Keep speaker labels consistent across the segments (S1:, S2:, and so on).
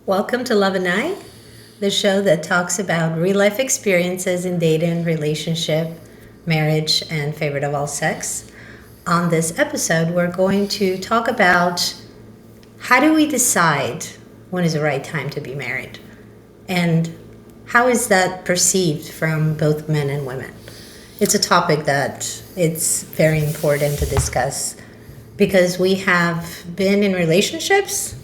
S1: Welcome to Love&I, the show that talks about real life experiences in dating, relationship, marriage, and favorite of all sex. On this episode, we're going to talk about how do we decide when is the right time to be married? And how is that perceived from both men and women? It's a topic that it's very important to discuss because we have been in relationships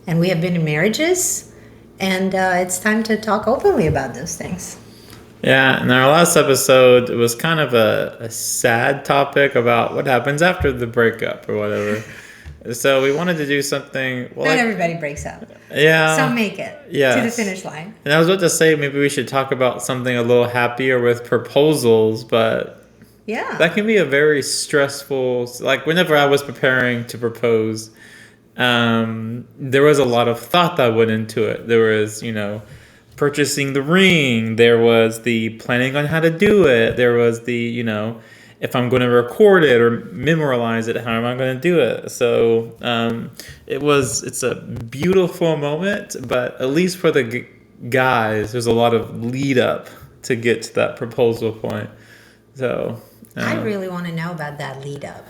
S1: and we have been in marriages, and it's time to talk openly about those things.
S2: Yeah, in our last episode, it was kind of a sad topic about what happens after the breakup or whatever. So we wanted to do something.
S1: Well, not everybody breaks up.
S2: Yeah.
S1: Some make it to the finish line.
S2: And I was about to say maybe we should talk about something a little happier with proposals, but
S1: yeah,
S2: that can be a very stressful. Like whenever I was preparing to propose, there was a lot of thought that went into it. There was, purchasing the ring. There was the planning on how to do it. There was the, if I'm going to record it or memorialize it, how am I going to do it? So it's a beautiful moment, but at least for the guys, there's a lot of lead up to get to that proposal point. So
S1: I really want to know about that lead up.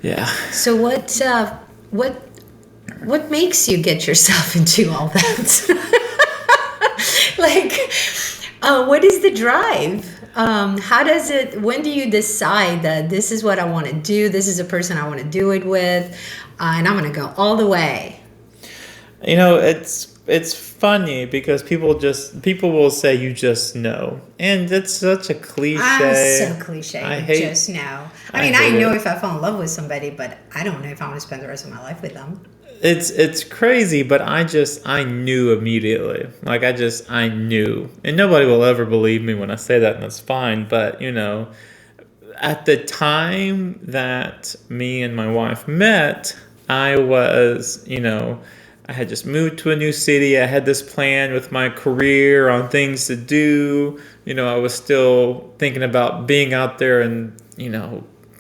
S2: Yeah.
S1: So what makes you get yourself into all that? What is the drive? When do you decide that this is what I want to do? This is a person I want to do it with, and I'm going to go all the way.
S2: It's funny because people will say you just know, and it's such a cliche.
S1: I'm so cliche. Just know. I know if I fall in love with somebody, but I don't know if I want to spend the rest of my life with them.
S2: It's crazy, but I knew immediately. I knew, and nobody will ever believe me when I say that, and that's fine. But at the time that me and my wife met, I was, I had just moved to a new city. I had this plan with my career on things to do. I was still thinking about being out there and,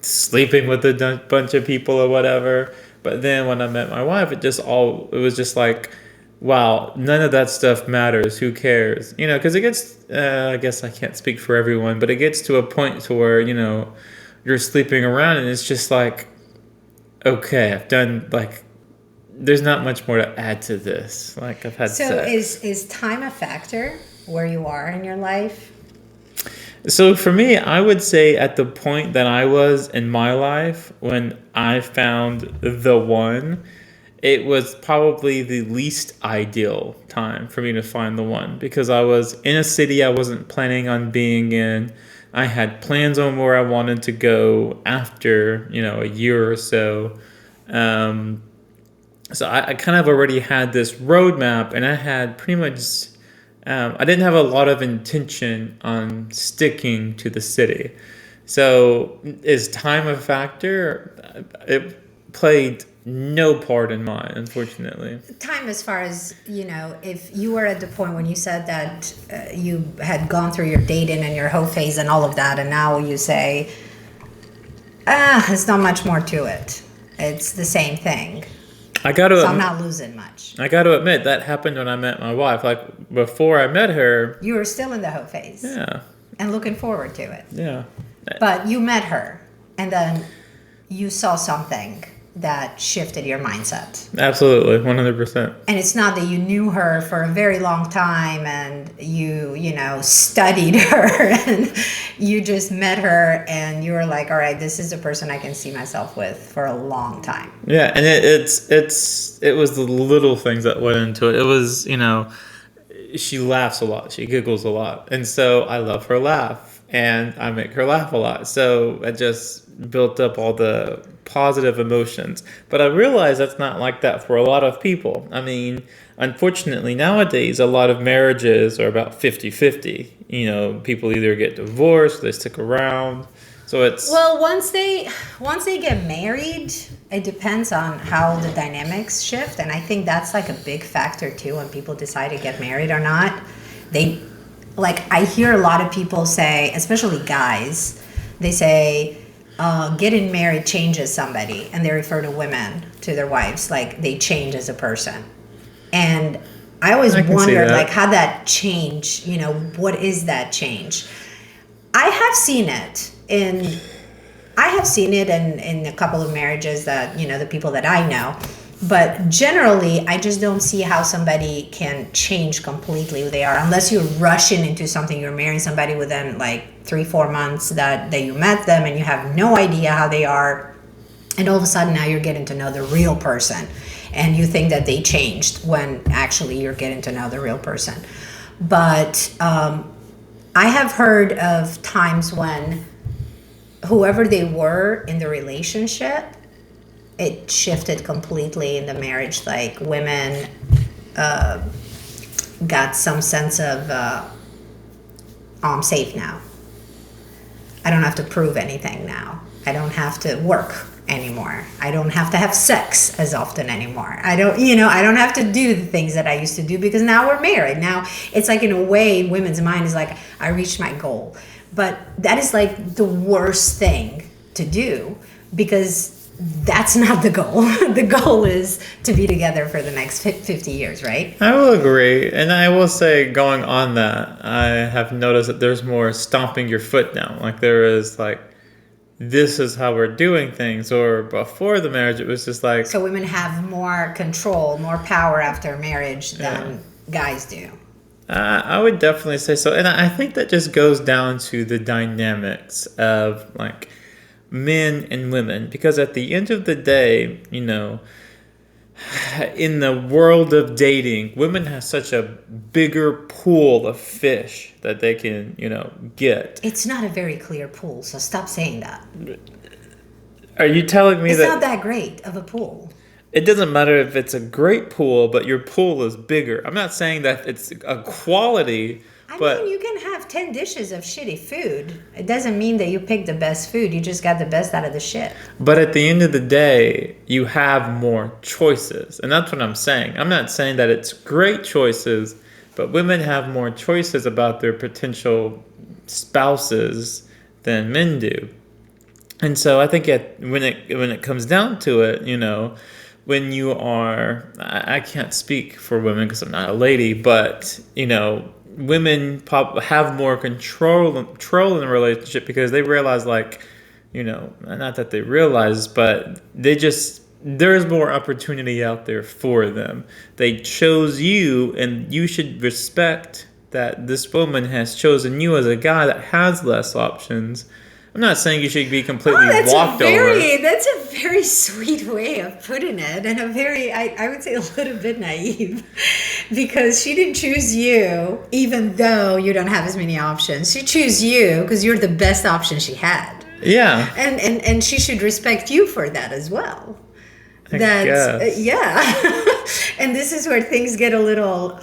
S2: sleeping with a bunch of people or whatever. But then when I met my wife, it was just like, wow, none of that stuff matters. Who cares? Because it gets, I guess I can't speak for everyone, but it gets to a point to where, you're sleeping around and it's just like, okay, I've done there's not much more to add to this. I've had sex.
S1: Is time a factor where you are in your life?
S2: So for me, I would say at the point that I was in my life when I found the one, it was probably the least ideal time for me to find the one because I was in a city I wasn't planning on being in. I had plans on where I wanted to go after, a year or so. So I kind of already had this roadmap, and I had pretty much, I didn't have a lot of intention on sticking to the city. So is time a factor? It played no part in mine, unfortunately.
S1: Time as far as, if you were at the point when you said that you had gone through your dating and your hoe phase and all of that, and now you say, there's not much more to it. It's the same thing. I'm not losing much.
S2: I got to admit, that happened when I met my wife. Before I met her...
S1: You were still in the hoe phase.
S2: Yeah.
S1: And looking forward to it.
S2: Yeah.
S1: But you met her, and then you saw something that shifted your mindset.
S2: Absolutely, 100%.
S1: And it's not that you knew her for a very long time and you studied her and you just met her and you were like, all right, this is a person I can see myself with for a long time.
S2: Yeah, and it was the little things that went into it. It was, she laughs a lot, she giggles a lot, and so I love her laugh and I make her laugh a lot. So I just built up all the positive emotions. But I realize that's not like that for a lot of people. I mean, unfortunately, nowadays, a lot of marriages are about 50-50. People either get divorced, they stick around. So it's...
S1: Well, once they get married, it depends on how the dynamics shift. And I think that's a big factor, too, when people decide to get married or not. I hear a lot of people say, especially guys, they say, getting married changes somebody, and they refer to women, to their wives, like they change as a person. And I always
S2: I can see
S1: wondered,
S2: that.
S1: like, how that change, what is that change? I have seen it in in a couple of marriages that, the people that I know. But generally, I just don't see how somebody can change completely who they are unless you're rushing into something. You're marrying somebody within like 3-4 months that you met them and you have no idea how they are. And all of a sudden now you're getting to know the real person. And you think that they changed when actually you're getting to know the real person. But I have heard of times when whoever they were in the relationship, it shifted completely in the marriage. Like women got some sense of, I'm safe now. I don't have to prove anything now. I don't have to work anymore. I don't have to have sex as often anymore. I don't have to do the things that I used to do because now we're married. Now it's like, in a way, women's mind is like, I reached my goal. But that is like the worst thing to do because that's not the goal. The goal is to be together for the next 50 years, right?
S2: I will agree. And I will say, going on that, I have noticed that there's more stomping your foot down. Like there is like, this is how we're doing things. Or before the marriage, it was just like,
S1: So women have more control, more power after marriage than guys do.
S2: I would definitely say so. And I think that just goes down to the dynamics of like men and women. Because at the end of the day, in the world of dating, women have such a bigger pool of fish that they can, get.
S1: It's not a very clear pool, so stop saying that.
S2: Are you telling me
S1: It's
S2: that
S1: not that great of a pool.
S2: it doesn't matter if it's a great pool, but your pool is bigger? I'm not saying that it's a quality,
S1: I
S2: but
S1: mean, you can have 10 dishes of shitty food. It doesn't mean that you picked the best food. You just got the best out of the shit.
S2: but at the end of the day, you have more choices. And that's what I'm saying. I'm not saying that it's great choices, but women have more choices about their potential spouses than men do. And so I think when it comes down to it, when you are, I can't speak for women because I'm not a lady, but women have more control in a relationship because they realize, like, not that they realize, but there's more opportunity out there for them. They chose you, and you should respect that this woman has chosen you as a guy that has less options. I'm not saying you should be completely walked over.
S1: That's a very sweet way of putting it, and I would say a little bit naive, because she didn't choose you even though you don't have as many options. She chose you because you're the best option she had.
S2: Yeah,
S1: And she should respect you for that as well.
S2: I guess.
S1: Yeah. And this is where things get a little,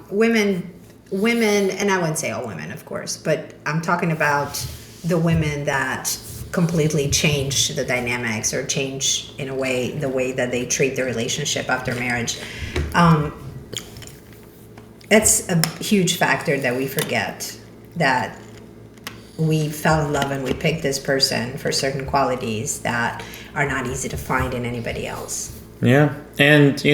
S1: women, and I wouldn't say all women, of course, but I'm talking about the women that completely change the dynamics or change, in a way, the way that they treat the relationship after marriage. That's a huge factor that we forget, that we fell in love and we picked this person for certain qualities that are not easy to find in anybody else.
S2: Yeah. And,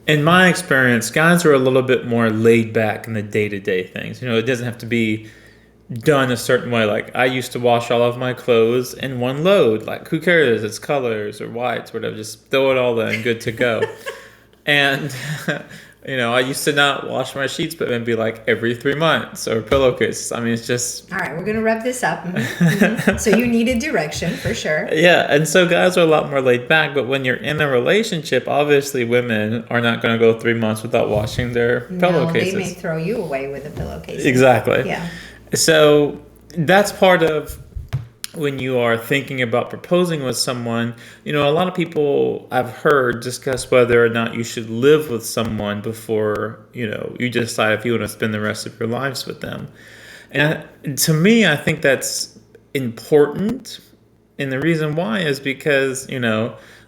S2: in my experience, guys are a little bit more laid back in the day-to-day things. It doesn't have to be done a certain way. Like, I used to wash all of my clothes in one load. Like, who cares? It's colors or whites, whatever. Just throw it all in, good to go. And, I used to not wash my sheets, but then be like every 3 months, or pillowcases. I mean, it's just...
S1: All right, we're going to wrap this up. So you needed direction, for sure.
S2: Yeah, and so guys are a lot more laid back, but when you're in a relationship, obviously women are not going to go 3 months without washing their pillowcases.
S1: They may throw you away with the pillowcases.
S2: Exactly.
S1: Yeah.
S2: So that's part of when you are thinking about proposing with someone. A lot of people I've heard discuss whether or not you should live with someone before, you decide if you want to spend the rest of your lives with them. And to me, I think that's important. And the reason why is because,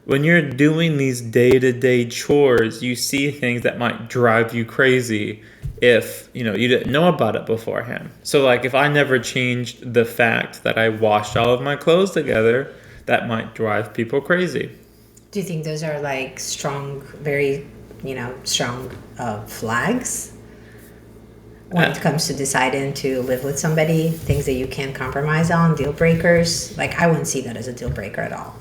S2: when you're doing these day-to-day chores, you see things that might drive you crazy if, you didn't know about it beforehand. So, like, if I never changed the fact that I washed all of my clothes together, that might drive people crazy.
S1: Do you think those are like strong, very, strong flags when it comes to deciding to live with somebody? Things that you can't compromise on, deal breakers? Like, I wouldn't see that as a deal breaker at all.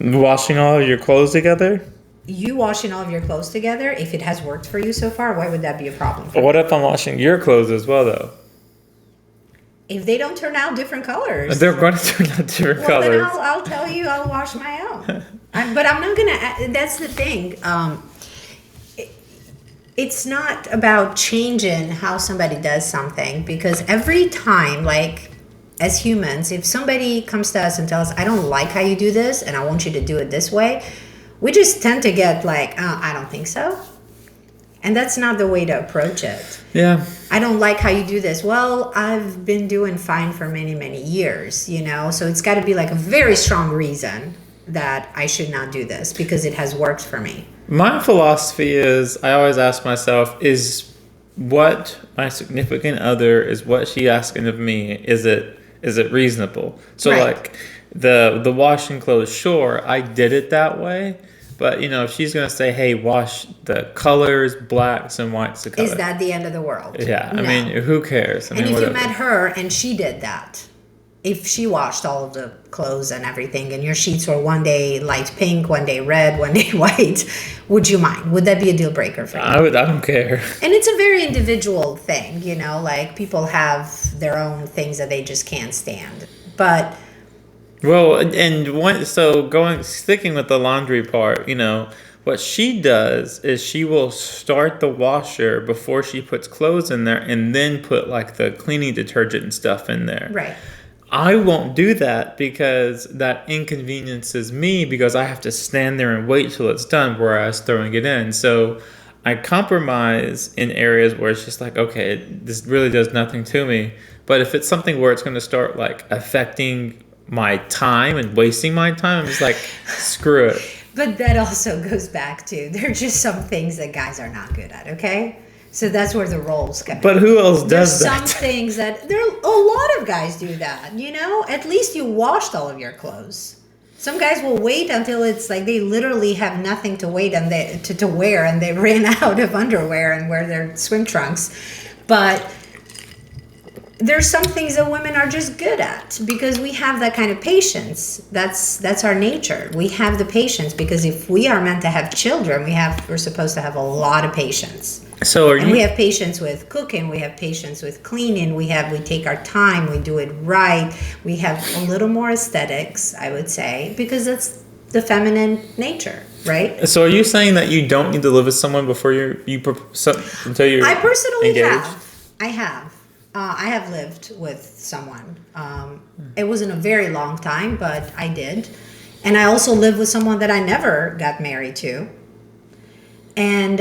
S2: Washing all of your clothes together?
S1: You washing all of your clothes together, if it has worked for you so far, why would that be a problem for
S2: What
S1: you?
S2: if I'm washing your clothes as well, though?
S1: If they don't turn out different colors,
S2: They're going to turn out different
S1: well, then
S2: colors.
S1: I'll tell you I'll wash my own. But I'm not gonna. That's the thing. It's not about changing how somebody does something, because every time, like, as humans, if somebody comes to us and tells us, I don't like how you do this and I want you to do it this way, we just tend to get like, I don't think so. And that's not the way to approach it.
S2: Yeah.
S1: I don't like how you do this. Well, I've been doing fine for many, many years, so it's got to be like a very strong reason that I should not do this because it has worked for me.
S2: My philosophy is, I always ask myself, is what my significant other, is what she asking of me, is it reasonable? So
S1: Right.
S2: like the washing clothes, sure, I did it that way, but if she's gonna say, hey, wash the colors, blacks and whites together,
S1: Is that the end of the world?
S2: yeah,
S1: No.
S2: I mean, who cares? I
S1: And
S2: mean,
S1: if you
S2: whatever.
S1: met her and she did that, if she washed all of the clothes and everything, and your sheets were one day light pink, one day red, one day white, would you mind? Would that be a deal breaker for you?
S2: I don't care.
S1: And it's a very individual thing, like people have their own things that they just can't stand. But
S2: Well, and sticking with the laundry part, what she does is she will start the washer before she puts clothes in there and then put like the cleaning detergent and stuff in there.
S1: right.
S2: I won't do that because that inconveniences me because I have to stand there and wait till it's done, whereas throwing it in. So I compromise in areas where it's just like, okay, this really does nothing to me. But if it's something where it's going to start like affecting my time and wasting my time, I'm just like, screw it.
S1: But that also goes back to, there are just some things that guys are not good at, okay? So that's where the roles come in.
S2: But who else
S1: There's
S2: does that?
S1: some things that, a lot of guys do that, At least you washed all of your clothes. Some guys will wait until it's like they literally have nothing to wait and to wear, and they ran out of underwear and wear their swim trunks. But there's some things that women are just good at because we have that kind of patience. That's our nature. We have the patience because if we are meant to have children, we're supposed to have a lot of patience.
S2: So
S1: we have patience with cooking, we have patience with cleaning, we take our time, we do it right. We have a little more aesthetics, I would say, because that's the feminine nature, right?
S2: So are you saying that you don't need to live with someone before until you're
S1: I personally
S2: engaged?
S1: have. I have lived with someone. It wasn't a very long time, but I did. And I also lived with someone that I never got married to. And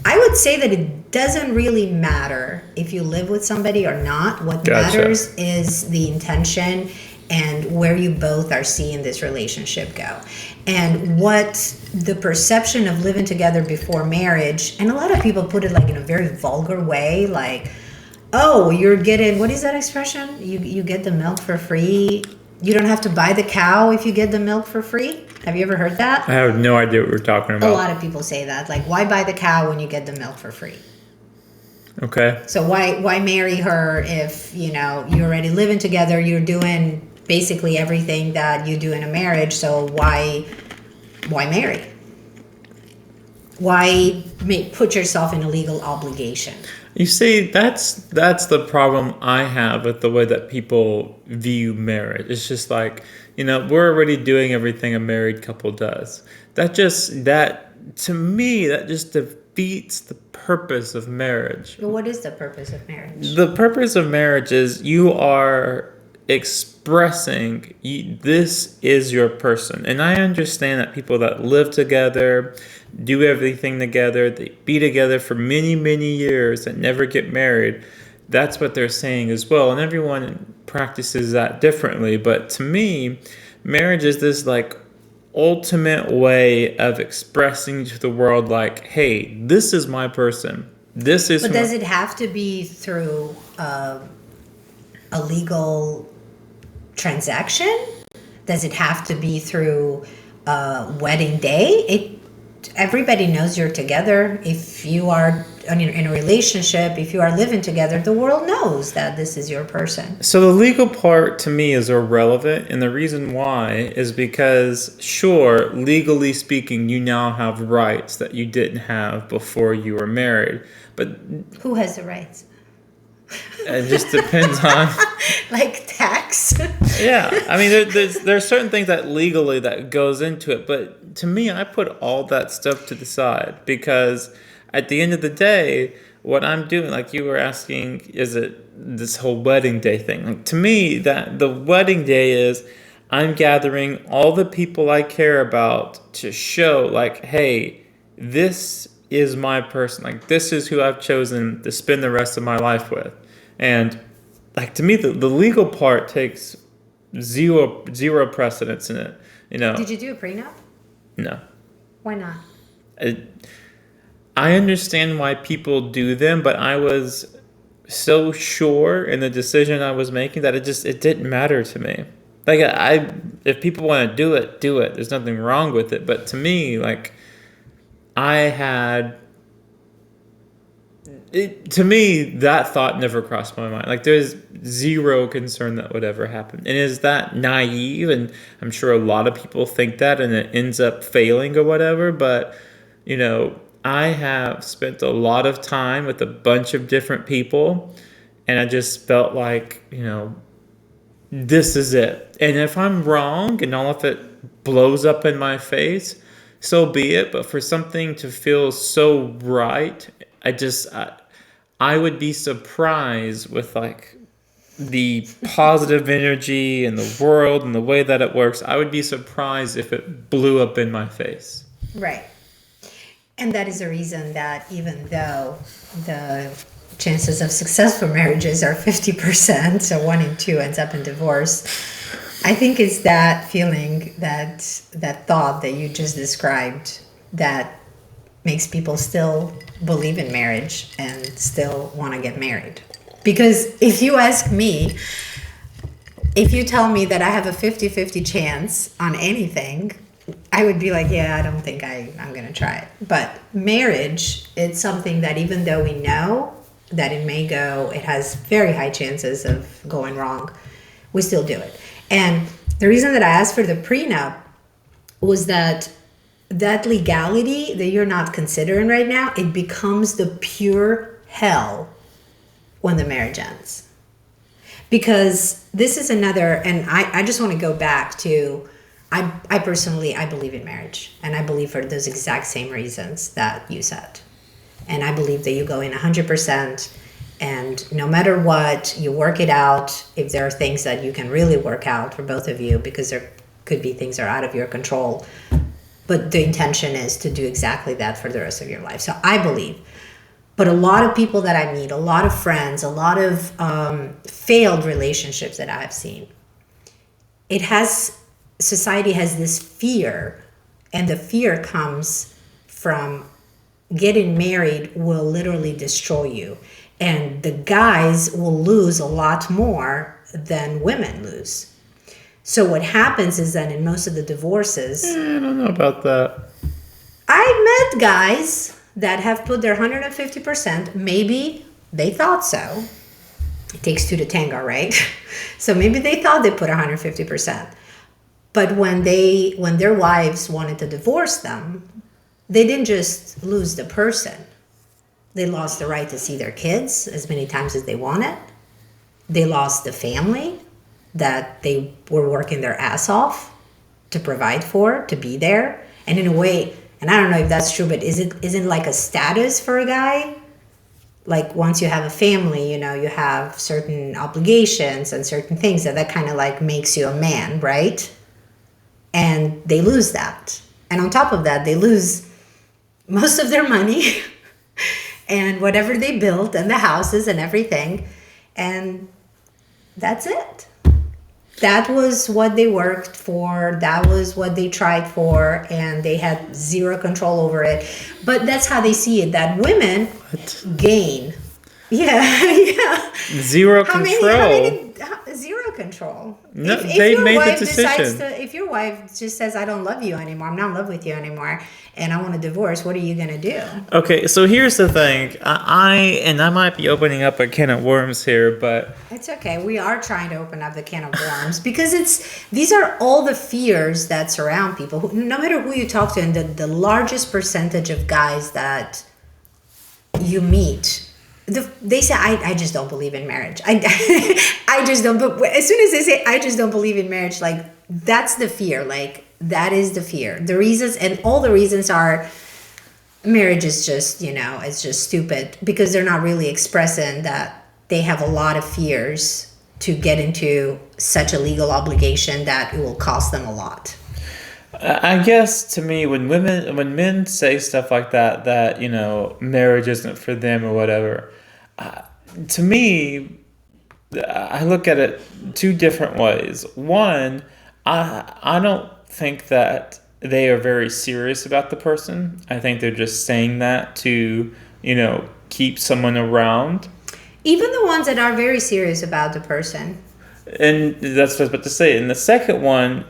S1: I would say that it doesn't really matter if you live with somebody or not. What
S2: Gotcha.
S1: matters is the intention and where you both are seeing this relationship go. And what the perception of living together before marriage, and a lot of people put it like in a very vulgar way, like, oh, you're getting, what is that expression? You get the milk for free. You don't have to buy the cow if you get the milk for free. Have you ever heard that?
S2: I have no idea what we're talking
S1: A
S2: about.
S1: lot of people say that. Like, why buy the cow when you get the milk for free?
S2: Okay.
S1: So why marry her if, you're already living together, you're doing basically everything that you do in a marriage, so why marry? Why put yourself in a legal obligation?
S2: You see, that's the problem I have with the way that people view marriage. It's just like, we're already doing everything a married couple does. To me, that just defeats the purpose of marriage.
S1: But what is the purpose of marriage?
S2: The purpose of marriage is you are expressing this is your person. And I understand that people that live together, do everything together, they be together for many, many years and never get married. That's what they're saying as well. And everyone practices that differently. But to me, marriage is this like ultimate way of expressing to the world like, hey, this is my person. This is.
S1: But does it have to be through a legal transaction? Does it have to be through wedding day, everybody knows you're together. If you are in a relationship, if you are living together, the world knows that this is your person.
S2: So the legal part to me is irrelevant, and the reason why is because, sure, legally speaking, you now have rights that you didn't have before you were married. But
S1: who has the rights?
S2: It just depends on
S1: like tax.
S2: Yeah, I mean, there's certain things that legally that goes into it, but to me, I put all that stuff to the side because at the end of the day, what I'm doing, like you were asking, is it this whole wedding day thing? Like to me, that the wedding day is I'm gathering all the people I care about to show, like, hey, this is my person. Like this is who I've chosen to spend the rest of my life with, and like to me, the legal part takes zero precedence in it. You know.
S1: Did you do a prenup?
S2: No.
S1: Why not?
S2: I understand why people do them, but I was so sure in the decision I was making that it didn't matter to me. Like if people want to do it, do it. There's nothing wrong with it. But to me, like to me, that thought never crossed my mind. Like, there's zero concern that would ever happen. And is that naive? And I'm sure a lot of people think that, and it ends up failing or whatever. But, you know, I have spent a lot of time with a bunch of different people, and I just felt like, you know, this is it. And if I'm wrong and all of it blows up in my face, so be it. But for something to feel so right, I would be surprised with like the positive energy in the world and the way that it works. I would be surprised if it blew up in my face.
S1: Right. And that is the reason that even though the chances of successful marriages are 50%, so 1 in 2 ends up in divorce, I think it's that feeling, that thought that you just described that makes people still believe in marriage and still want to get married. Because if you ask me, if you tell me that I have a 50-50 chance on anything, I would be like, yeah, I don't think I'm going to try it. But marriage, it's something that even though we know that it has very high chances of going wrong, we still do it. And the reason that I asked for the prenup was that legality that you're not considering right now, it becomes the pure hell when the marriage ends. Because this is another, and I just want to go back to, I personally believe in marriage, and I believe for those exact same reasons that you said. And I believe that you go in 100%, and no matter what, you work it out. If there are things that you can really work out for both of you, because there could be things that are out of your control, but the intention is to do exactly that for the rest of your life. So I believe. But a lot of people that I meet, a lot of friends, a lot of failed relationships that I've seen, society has this fear, and the fear comes from getting married will literally destroy you. And the guys will lose a lot more than women lose. So what happens is that in most of the divorces...
S2: I don't know about that.
S1: I met guys that have put their 150%. Maybe they thought so. It takes two to tango, right? So maybe they thought they put 150%. But when their wives wanted to divorce them, they didn't just lose the person. They lost the right to see their kids as many times as they wanted. They lost the family that they were working their ass off to provide for, to be there. And in a way, and I don't know if that's true, but isn't like a status for a guy? Like once you have a family, you know, you have certain obligations and certain things that kind of like makes you a man, right? And they lose that. And on top of that, they lose most of their money and whatever they built and the houses and everything. And that's it. That was what they worked for. That was what they tried for. And they had zero control over it. But that's how they see it, that women gain. Yeah, yeah.
S2: Zero control.
S1: Zero control.
S2: No,
S1: If
S2: they
S1: your
S2: made the
S1: wife decides
S2: decision.
S1: to, if your wife just says, I don't love you anymore, I'm not in love with you anymore, and I want a divorce, what are you going to do?
S2: Okay, so here's the thing. I might be opening up a can of worms here, but
S1: It's okay. We are trying to open up the can of worms because these are all the fears that surround people. No matter who you talk to, and the largest percentage of guys that you meet, they say, I just don't believe in marriage. I just don't. But as soon as they say, I just don't believe in marriage, like that's the fear. Like that is the fear. The reasons, and all the reasons are, marriage is just, it's just stupid because they're not really expressing that they have a lot of fears to get into such a legal obligation that it will cost them a lot.
S2: I guess to me, when men say stuff like that marriage isn't for them or whatever, to me, I look at it two different ways. One, I don't think that they are very serious about the person. I think they're just saying that to, keep someone around.
S1: Even the ones that are very serious about the person.
S2: And that's what I was about to say. And the second one,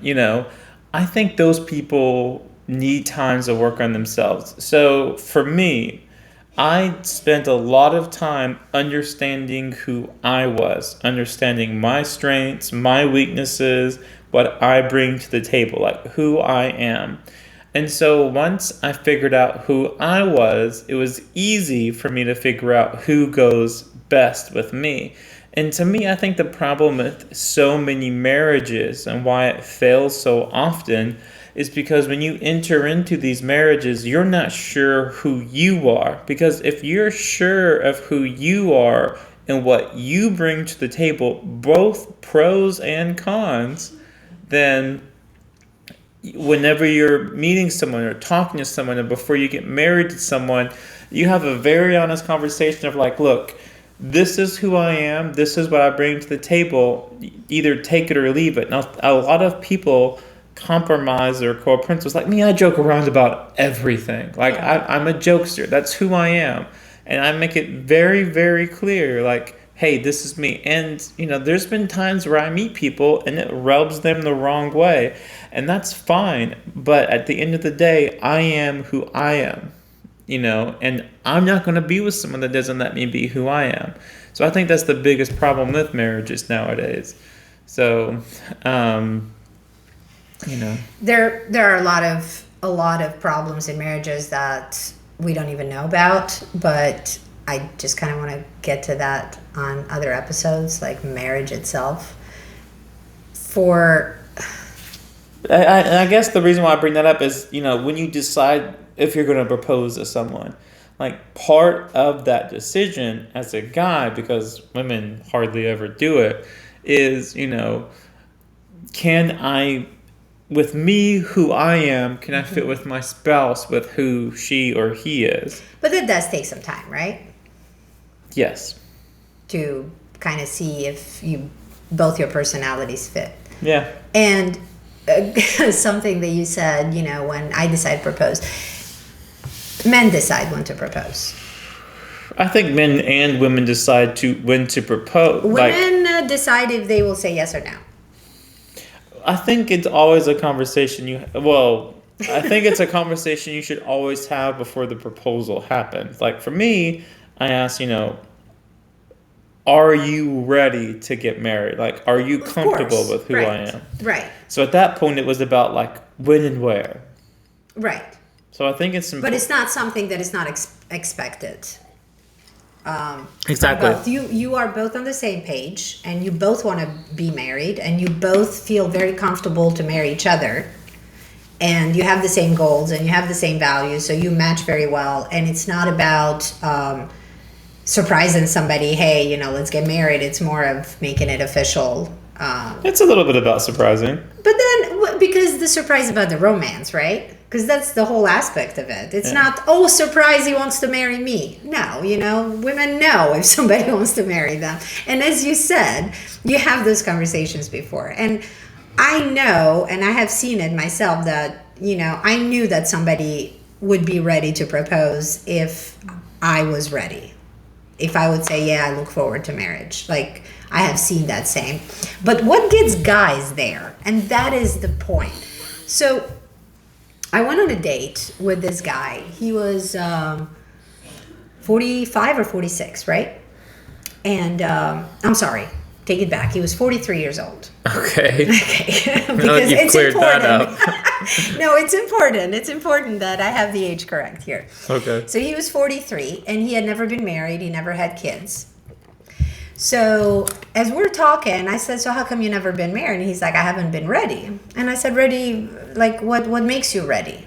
S2: I think those people need time to work on themselves. So for me, I spent a lot of time understanding who I was, understanding my strengths, my weaknesses, what I bring to the table, like who I am. And so once I figured out who I was, it was easy for me to figure out who goes best with me. And to me, I think the problem with so many marriages and why it fails so often is because when you enter into these marriages, you're not sure who you are. Because if you're sure of who you are and what you bring to the table, both pros and cons, then whenever you're meeting someone or talking to someone, and before you get married to someone, you have a very honest conversation of like, look, this is who I am. This is what I bring to the table. Either take it or leave it. Now, a lot of people compromise their core principles. Like me, I joke around about everything. Like I'm a jokester. That's who I am. And I make it very, very clear, like, hey, this is me. And, there's been times where I meet people and it rubs them the wrong way. And that's fine. But at the end of the day, I am who I am. And I'm not going to be with someone that doesn't let me be who I am. So I think that's the biggest problem with marriages nowadays. So,
S1: There are a lot of problems in marriages that we don't even know about, but I just kind of want to get to that on other episodes, like marriage itself.
S2: I guess the reason why I bring that up is, when you decide if you're going to propose to someone, like part of that decision as a guy, because women hardly ever do it, is, can I, with me who I am, can I fit with my spouse with who she or he is?
S1: But that does take some time, right?
S2: Yes.
S1: To kind of see if both your personalities fit.
S2: Yeah.
S1: And something that you said, when I decide to propose, men decide when to propose.
S2: I think men and women decide when to propose.
S1: Women decide if they will say yes or no.
S2: I think it's always a conversation I think it's a conversation you should always have before the proposal happens. Like for me, I ask, are you ready to get married? Like, are you comfortable with who I am?
S1: Right.
S2: So at that point, it was about like when and where.
S1: Right.
S2: So I think it's important.
S1: But it's not something that is not expected.
S2: Exactly.
S1: Both. You are both on the same page, and you both want to be married, and you both feel very comfortable to marry each other, and you have the same goals, and you have the same values, so you match very well. And it's not about surprising somebody, hey, let's get married. It's more of making it official.
S2: It's a little bit about surprising.
S1: But then, because the surprise about the romance, right? Because that's the whole aspect of it. It's not, oh, surprise, he wants to marry me. No, women know if somebody wants to marry them. And as you said, you have those conversations before. And I know, and I have seen it myself, that, I knew that somebody would be ready to propose if I was ready. if I would say, yeah, I look forward to marriage. Like, I have seen that same. But what gets guys there? And that is the point. So I went on a date with this guy. He was 45 or 46, right? And I'm sorry, take it back. He was 43 years old.
S2: Okay.
S1: Okay.
S2: Because you've cleared that up.
S1: No, it's important. It's important that I have the age correct here.
S2: Okay.
S1: So he was 43 and he had never been married. He never had kids. So as we're talking, I said, so how come you never been married? And he's like, I haven't been ready. And I said, ready? Like, what makes you ready?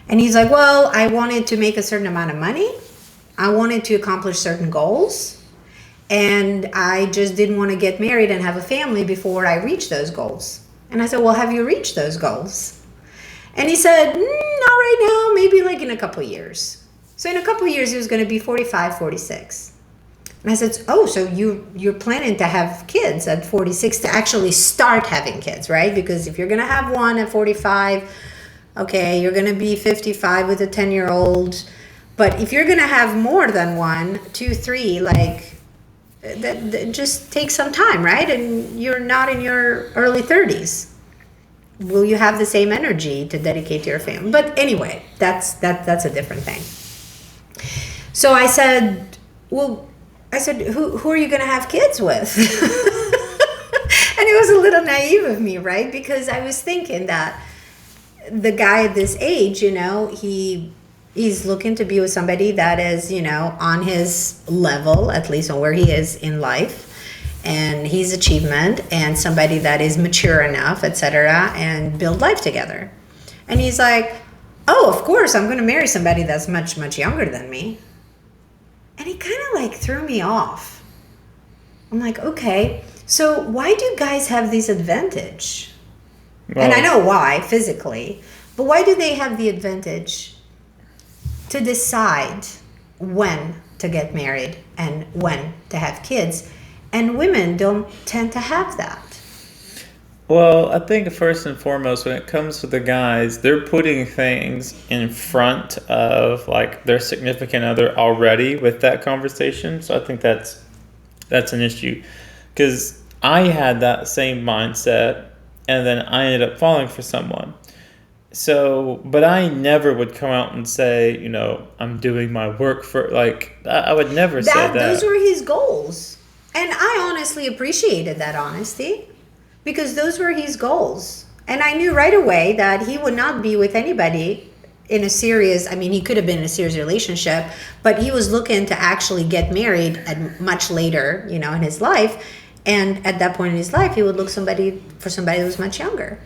S1: And he's like, well, I wanted to make a certain amount of money. I wanted to accomplish certain goals. And I just didn't want to get married and have a family before I reached those goals. And I said, well, have you reached those goals? And he said, not right now, maybe like in a couple years. So in a couple years, he was going to be 45, 46. And I said, oh, so you're planning to have kids at 46 to actually start having kids, right? Because if you're going to have one at 45, okay, you're going to be 55 with a 10-year-old. But if you're going to have more than 1, 2, 3, like, that just takes some time, right? And you're not in your early 30s. Will you have the same energy to dedicate to your family? But anyway, that's a different thing. So I said, who are you going to have kids with? And it was a little naive of me, right? Because I was thinking that the guy at this age, he's looking to be with somebody that is, on his level, at least on where he is in life, and his achievement, and somebody that is mature enough, etc., and build life together. And he's like, oh, of course, I'm going to marry somebody that's much, much younger than me. And it kind of like threw me off. I'm like, okay, so why do guys have this advantage? Well, and I know why, physically, but why do they have the advantage to decide when to get married and when to have kids? And women don't tend to have that.
S2: Well, I think first and foremost, when it comes to the guys, they're putting things in front of like their significant other already with that conversation. So I think that's an issue, because I had that same mindset, and then I ended up falling for someone. So, but I never would come out and say, I'm doing my work for, like, I would never say that.
S1: Those were his goals. And I honestly appreciated that honesty, because those were his goals. And I knew right away that he would not be with anybody in a serious, he could have been in a serious relationship, but he was looking to actually get married at much later, in his life. And at that point in his life, he would look for somebody who was much younger.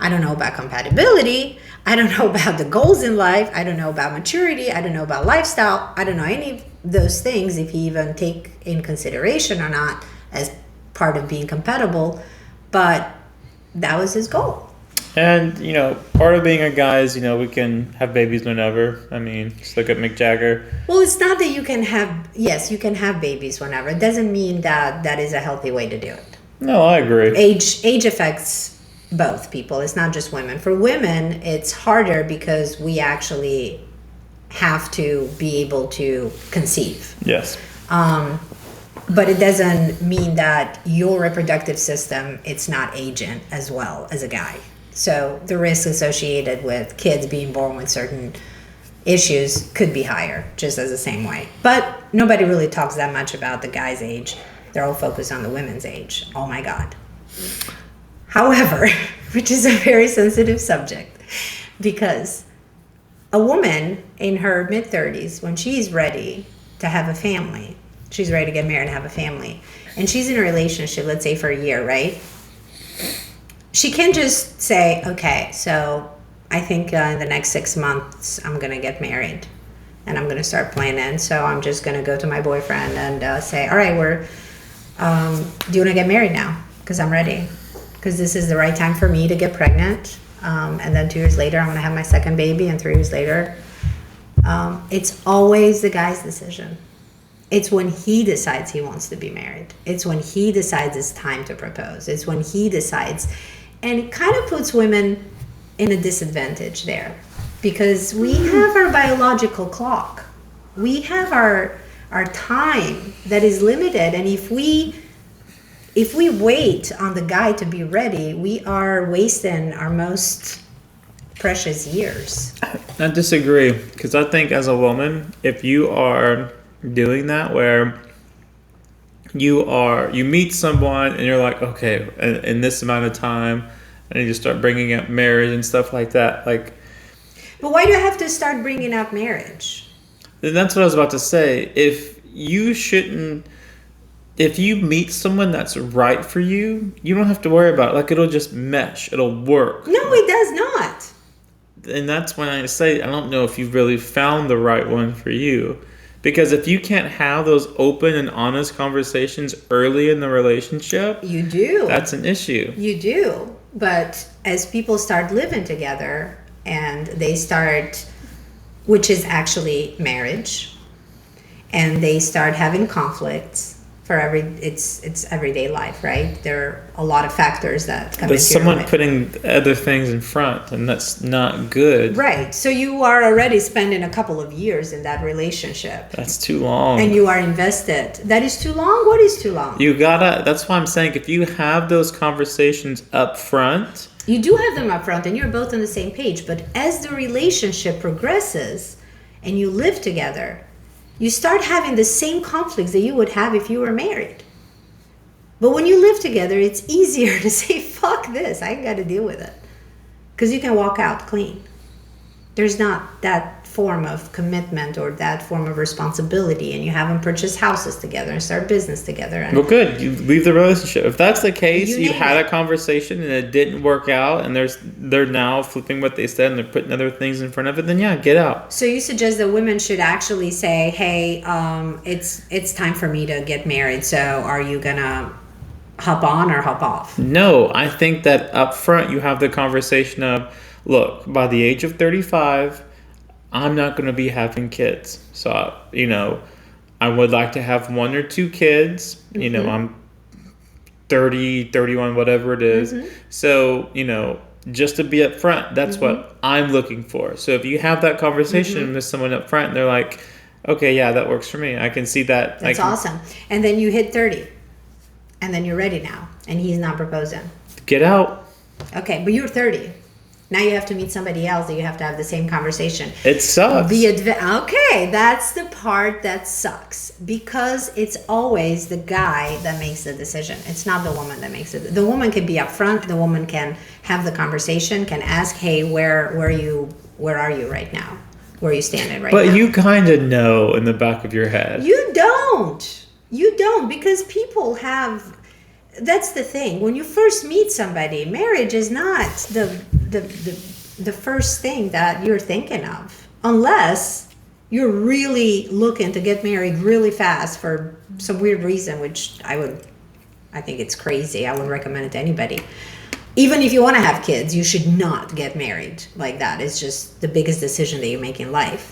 S1: I don't know about compatibility. I don't know about the goals in life. I don't know about maturity. I don't know about lifestyle. I don't know any of those things, if he even take in consideration or not as part of being compatible. But that was his goal.
S2: And, part of being a guy is, we can have babies whenever. Just look at Mick Jagger.
S1: Well, it's not that you can have babies whenever. It doesn't mean that is a healthy way to do it.
S2: No, I agree.
S1: Age affects both people. It's not just women. For women, it's harder because we actually have to be able to conceive.
S2: Yes.
S1: But it doesn't mean that your reproductive system, it's not aging as well as a guy. So the risk associated with kids being born with certain issues could be higher, just as the same way. But nobody really talks that much about the guy's age. They're all focused on the women's age. Oh my God. However, which is a very sensitive subject, because a woman in her mid-30s, when she's ready to have a family, she's ready to get married and have a family, and she's in a relationship, let's say for a year, right? She can just say, okay, so I think in the next 6 months, I'm going to get married and I'm going to start planning. So I'm just going to go to my boyfriend and say, all right, do you want to get married now? Because I'm ready. Because this is the right time for me to get pregnant. And then 2 years later, I'm going to have my second baby, and 3 years later. It's always the guy's decision. It's when he decides he wants to be married. It's when he decides it's time to propose. It's when he decides. And it kind of puts women in a disadvantage there, because we have our biological clock. We have our our time that is limited. And if we wait on the guy to be ready, we are wasting our most precious years.
S2: I disagree, because I think as a woman, if you are doing that where you meet someone and you're like, okay, in this amount of time, I need to start bringing up marriage and stuff like that, like,
S1: But why do you have to start bringing up marriage?
S2: then that's what I was about to say. If you meet someone that's right for you, you don't have to worry about it. Like, it'll just mesh, it'll work.
S1: No, it does not.
S2: And that's when I say I don't know if you've really found the right one for you. Because if you can't have those open and honest conversations early in the relationship,
S1: You do.
S2: that's an issue.
S1: You do. But as people start living together and they start, which is actually marriage, and they start having conflicts for it's everyday life, right? There are a lot of factors that come
S2: But
S1: into your
S2: someone
S1: life.
S2: putting other things in front, and that's not good.
S1: Right. So you are already spending a couple of years in that relationship.
S2: That's too long.
S1: And you are invested. That is too long? What is too long?
S2: That's why I'm saying, if you have those conversations up front,
S1: You do have them up front and you're both on the same page. But as the relationship progresses and you live together, you start having the same conflicts that you would have if you were married. But when you live together, it's easier to say, fuck this, I got to deal with it. Because you can walk out clean. There's not that form of commitment or that form of responsibility, and you haven't purchased houses together and start business together. And
S2: well, good. You leave the relationship. If that's the case,
S1: You
S2: you
S1: name
S2: had
S1: it.
S2: a conversation and it didn't work out, and they're now flipping what they said and they're putting other things in front of it, then yeah, get out.
S1: So you suggest that women should actually say, hey, it's time for me to get married, so are you gonna hop on or hop off?
S2: No, I think that up front you have the conversation of, look, by the age of 35, I'm not going to be having kids. So, I would like to have one or two kids. I'm 30, 31, whatever it is. So, just to be up front, that's what I'm looking for. So if you have that conversation with someone up front and they're like, okay, yeah, that works for me. I can see that.
S1: That's awesome. And then you hit 30, and then you're ready now, and he's not proposing.
S2: Get out.
S1: Okay, but you're 30. Now you have to meet somebody else that you have to have the same conversation.
S2: It sucks.
S1: Okay, that's the part that sucks, because it's always the guy that makes the decision. It's not the woman that makes it. The woman can be upfront. The woman can have the conversation, can ask, "Hey, where are you right now? Where are you standing right now?"
S2: But you kind of know in the back of your head.
S1: You don't, because people have. That's the thing. When you first meet somebody, marriage is not the first thing that you're thinking of, unless you're really looking to get married really fast for some weird reason, which I think it's crazy. I wouldn't recommend it to anybody. Even if you want to have kids, you should not get married like that. It's just the biggest decision that you make in life.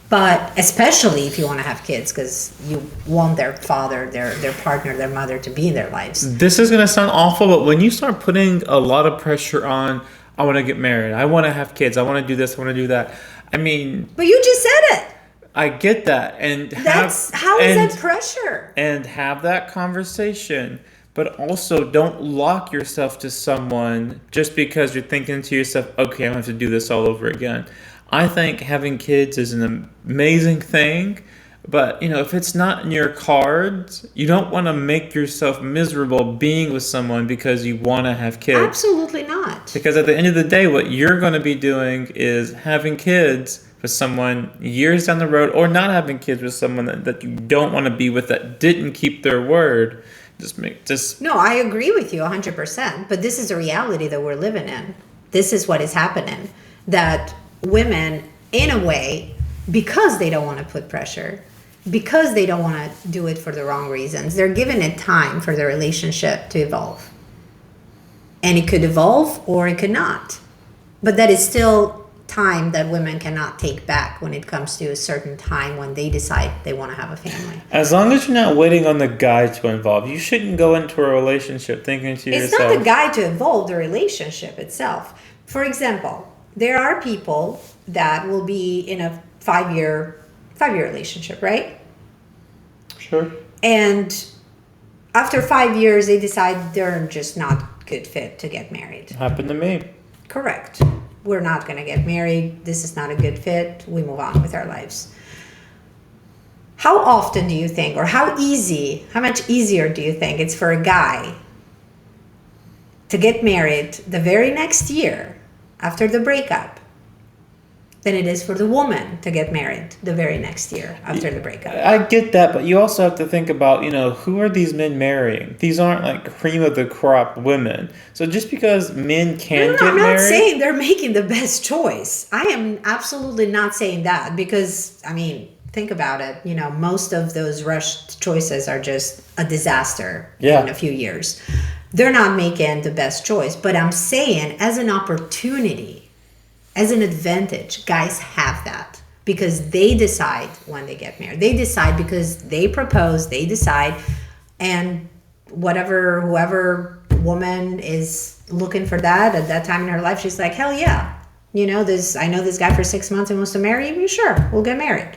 S1: But especially if you want to have kids, because you want their father, their partner, their mother to be in their lives.
S2: This is going to sound awful, but when you start putting a lot of pressure on, I want to get married, I want to have kids, I want to do this, I want to do that. I mean...
S1: But you just said it.
S2: I get that.
S1: How is that pressure?
S2: And have that conversation. But also don't lock yourself to someone just because you're thinking to yourself, okay, I'm going to have to do this all over again. I think having kids is an amazing thing, but if it's not in your cards, you don't want to make yourself miserable being with someone because you want to have kids.
S1: Absolutely not.
S2: Because at the end of the day, what you're going to be doing is having kids with someone years down the road, or not having kids with someone that you don't want to be with, that didn't keep their word.
S1: No, I agree with you 100%, but this is a reality that we're living in. This is what is happening. That women, in a way, because they don't want to put pressure, because they don't want to do it for the wrong reasons, they're giving it time for the relationship to evolve. And it could evolve or it could not. But that is still time that women cannot take back when it comes to a certain time when they decide they want to have a family.
S2: As long as you're not waiting on the guy to involve, you shouldn't go into a relationship thinking to yourself...
S1: It's not the guy to evolve the relationship itself. For example, there are people that will be in a five-year relationship, right?
S2: Sure.
S1: And after 5 years, they decide they're just not good fit to get married.
S2: Happened to me.
S1: Correct. We're not going to get married. This is not a good fit. We move on with our lives. How often do you think, or how much easier do you think it's for a guy to get married the very next year after the breakup than it is for the woman to get married the very next year after the breakup?
S2: I get that, but you also have to think about, who are these men marrying? These aren't like cream of the crop women. So just because men can get
S1: I'm not
S2: married,
S1: saying they're making the best choice. I am absolutely not saying that because, think about it. Most of those rushed choices are just a disaster in a few years. They're not making the best choice. But I'm saying as an opportunity, as an advantage, guys have that because they decide when they get married. They decide because they propose, they decide, and whoever woman is looking for that at that time in her life, she's like, hell yeah. I know this guy for 6 months and wants to marry me. Sure, we'll get married.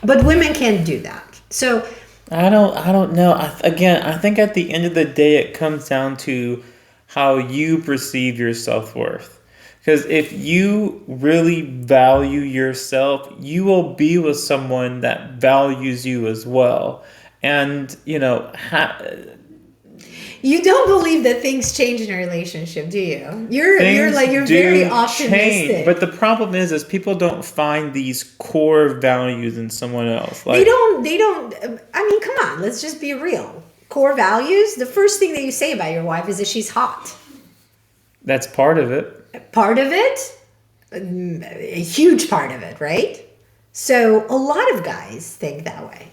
S1: But women can't do that. So
S2: I don't know. I think at the end of the day, it comes down to how you perceive your self-worth. Because if you really value yourself, you will be with someone that values you as well. And,
S1: you don't believe that things change in a relationship, do you? You're very optimistic.
S2: Change, but the problem is people don't find these core values in someone else.
S1: Like, they don't. Come on, let's just be real. Core values. The first thing that you say about your wife is that she's hot.
S2: That's part of it.
S1: Part of it, a huge part of it, right? So a lot of guys think that way.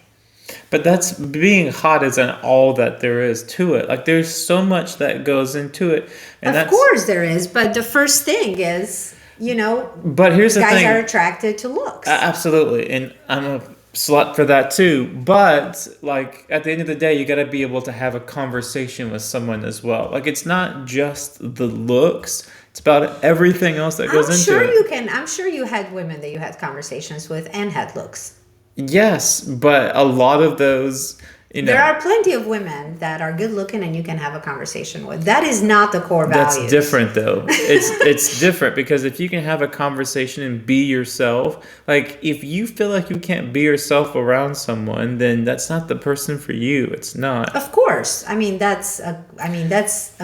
S2: But that's being hot isn't all that there is to it. Like there's so much that goes into it. And
S1: of course there is, but the first thing is,
S2: but here's the
S1: guys
S2: thing.
S1: are attracted to looks.
S2: Absolutely. And I'm a slut for that too. But like at the end of the day, you got to be able to have a conversation with someone as well. Like it's not just the looks. It's about everything else that goes into it.
S1: I'm sure you had women that you had conversations with and had looks.
S2: Yes, but a lot of those,
S1: there are plenty of women that are good looking and you can have a conversation with. That is not the core values.
S2: That's different though. It's different because if you can have a conversation and be yourself, like if you feel like you can't be yourself around someone, then that's not the person for you. It's not.
S1: Of course. That's a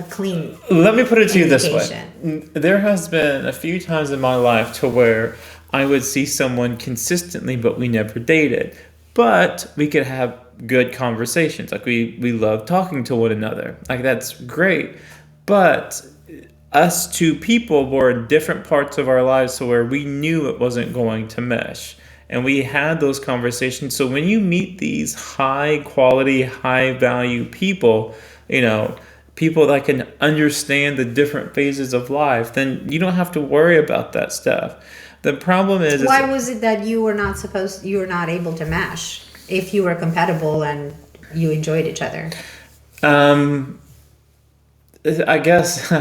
S1: clean.
S2: Let me put it to you this way. There has been a few times in my life to where I would see someone consistently, but we never dated. But we could have good conversations. Like we love talking to one another. Like that's great. But us two people were in different parts of our lives so where we knew it wasn't going to mesh. And we had those conversations. So when you meet these high quality, high value people, people that can understand the different phases of life, then you don't have to worry about that stuff. The problem is...
S1: Why was it that you were not able to mesh if you were compatible and you enjoyed each other?
S2: I guess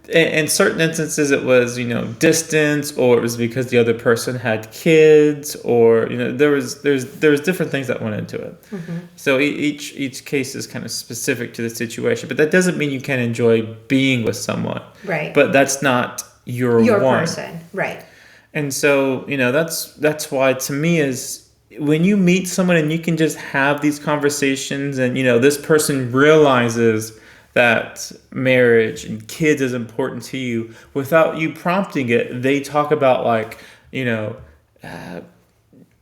S2: in certain instances it was, distance, or it was because the other person had kids, or, there's different things that went into it. Mm-hmm. So each case is kind of specific to the situation, but that doesn't mean you can't enjoy being with someone.
S1: Right.
S2: But that's not your one.
S1: Person. Right.
S2: And so, that's why to me is when you meet someone and you can just have these conversations and, this person realizes that marriage and kids is important to you without you prompting it, they talk about like,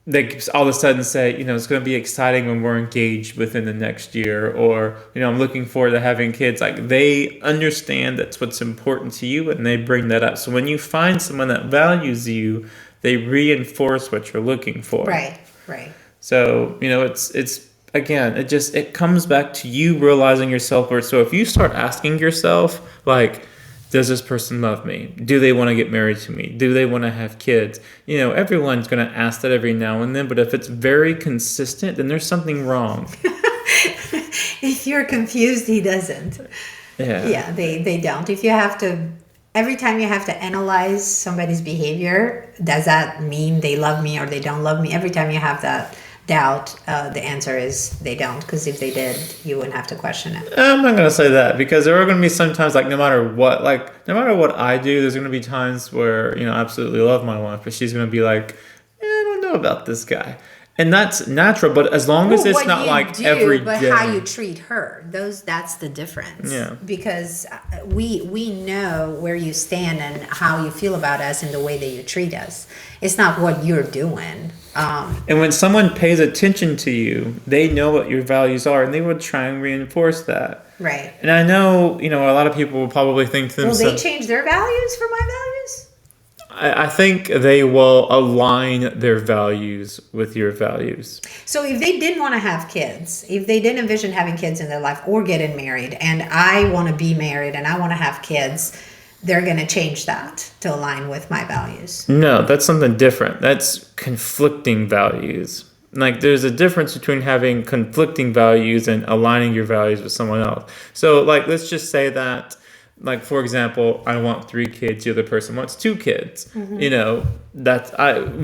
S2: they all of a sudden say, it's going to be exciting when we're engaged within the next year, or, I'm looking forward to having kids. Like they understand that's what's important to you and they bring that up. So when you find someone that values you, they reinforce what you're looking for.
S1: Right.
S2: So, it's again, it comes back to you realizing your self-worth. So if you start asking yourself, like, does this person love me? Do they want to get married to me? Do they want to have kids? Everyone's going to ask that every now and then, but if it's very consistent, then there's something wrong.
S1: If you're confused, he doesn't. Yeah, they don't. If you have to, every time you have to analyze somebody's behavior, does that mean they love me or they don't love me? Every time you have that doubt, the answer is they don't. Because if they did, you wouldn't have to question it.
S2: I'm not gonna say that because there are gonna be sometimes no matter what I do, there's gonna be times where I absolutely love my wife, but she's gonna be like, I don't know about this guy, and that's natural. But as long as it's not like every day,
S1: but how you treat her, that's the difference.
S2: Yeah.
S1: Because we know where you stand and how you feel about us and the way that you treat us. It's not what you're doing.
S2: And when someone pays attention to you, they know what your values are, and they will try and reinforce that.
S1: Right.
S2: And I know, a lot of people will probably think to themselves,
S1: will they change their values for my values?
S2: I think they will align their values with your values.
S1: So if they didn't want to have kids, if they didn't envision having kids in their life or getting married, and I want to be married and I want to have kids, they're going to change that to align with my values.
S2: No, that's something different. That's conflicting values. Like, there's a difference between having conflicting values and aligning your values with someone else. So, let's just say that, for example, I want 3 kids, the other person wants 2 kids. Mm-hmm.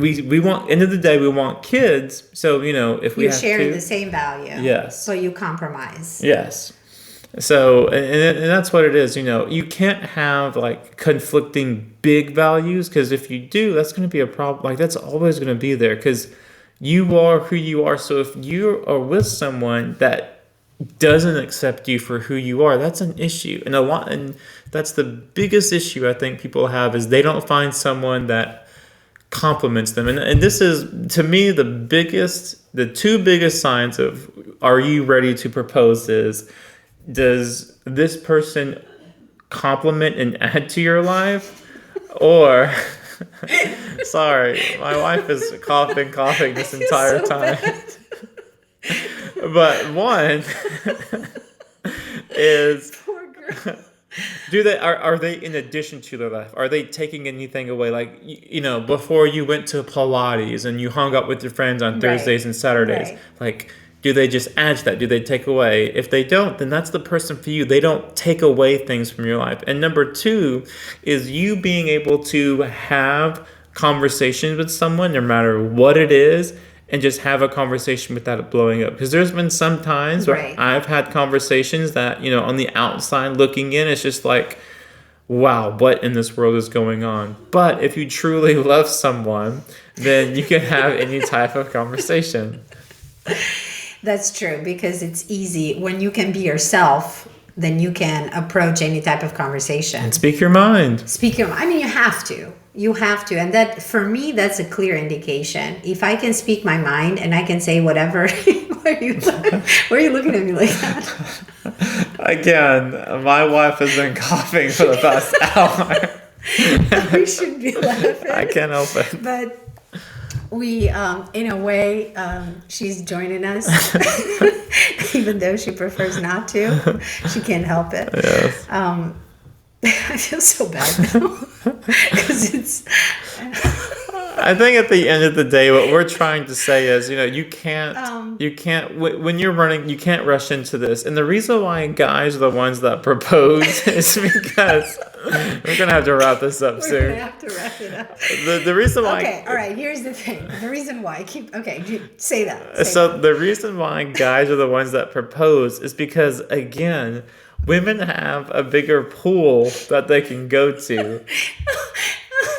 S2: We want, end of the day, we want kids. So, if we
S1: you
S2: have
S1: share
S2: to,
S1: the same value.
S2: Yes.
S1: So you compromise.
S2: Yes. So, and that's what it is, you can't have conflicting big values, because if you do, that's going to be a problem. That's always going to be there, because you are who you are. So if you are with someone that doesn't accept you for who you are, that's an issue. And that's the biggest issue I think people have, is they don't find someone that compliments them. And this is, to me, the 2 biggest signs of, are you ready to propose, is, does this person compliment and add to your life? Or, sorry, my wife is coughing this entire time. But one is,
S1: Poor girl.
S2: are they in addition to their life? Are they taking anything away? Before you went to Pilates and you hung out with your friends on Thursdays and Saturdays,
S1: Right.
S2: Do they just add to that? Do they take away? If they don't, then that's the person for you. They don't take away things from your life. And number 2 is you being able to have conversations with someone, no matter what it is, and just have a conversation without it blowing up. Because there's been some times where I've had conversations that, on the outside looking in, it's just like, wow, what in this world is going on? But if you truly love someone, then you can have any type of conversation.
S1: That's true, because it's easy. When you can be yourself, then you can approach any type of conversation.
S2: And speak your mind.
S1: I mean, you have to. You have to. And that, for me, that's a clear indication. If I can speak my mind and I can say whatever, why are you looking at me like that?
S2: Again, my wife has been coughing for the past hour.
S1: We should be laughing.
S2: I can't help it.
S1: But we, in a way, she's joining us, even though she prefers not to. She can't help it.
S2: Yes.
S1: I feel so bad now because it's.
S2: I think at the end of the day, what we're trying to say is, you can't, when you're running, you can't rush into this. And the reason why guys are the ones that propose is because we're going to have to wrap this up soon.
S1: We're going to have to wrap it up.
S2: The reason why.
S1: Okay, all right, here's the thing. The reason why say that.
S2: The reason why guys are the ones that propose is because, again, women have a bigger pool that they can go to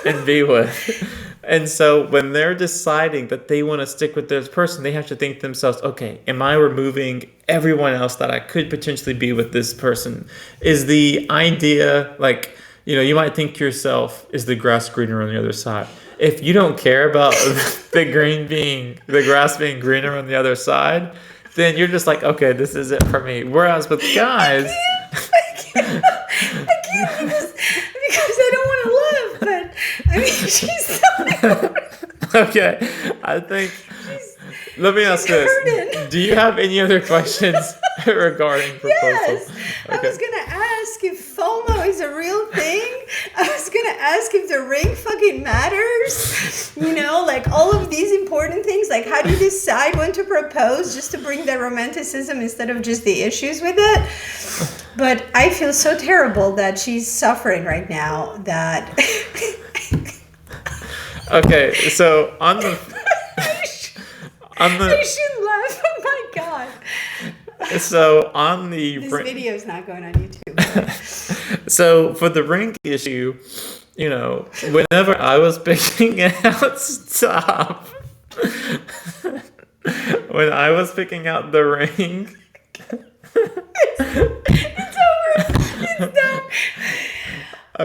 S2: and be with. And so when they're deciding that they want to stick with this person, they have to think to themselves, okay, am I removing everyone else that I could potentially be with this person? Is the idea, you might think to yourself, is the grass greener on the other side? If you don't care about the grass being greener on the other side, then you're just like, okay, this is it for me. Whereas with guys...
S1: I can't because I don't want to laugh, but I mean, she's so
S2: Okay, I think... Let me ask this.
S1: hurting.
S2: Do you have any other questions regarding proposal?
S1: Yes.
S2: Okay.
S1: I was going to ask if FOMO is a real thing. I was going to ask if the ring fucking matters. All of these important things. How do you decide when to propose just to bring the romanticism instead of just the issues with it? But I feel so terrible that she's suffering right now that...
S2: Okay, so on the... On the
S1: I shouldn't laugh. Oh my god.
S2: so on the
S1: This
S2: ring,
S1: video is not going on YouTube.
S2: so for the ring issue, whenever I was picking out stop, when I was picking out the ring,
S1: It's over. It's done.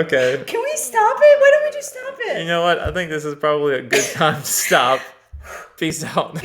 S2: okay.
S1: Can we stop it? Why don't we just stop
S2: You
S1: it?
S2: know what? I think this is probably a good time to stop. Peace out.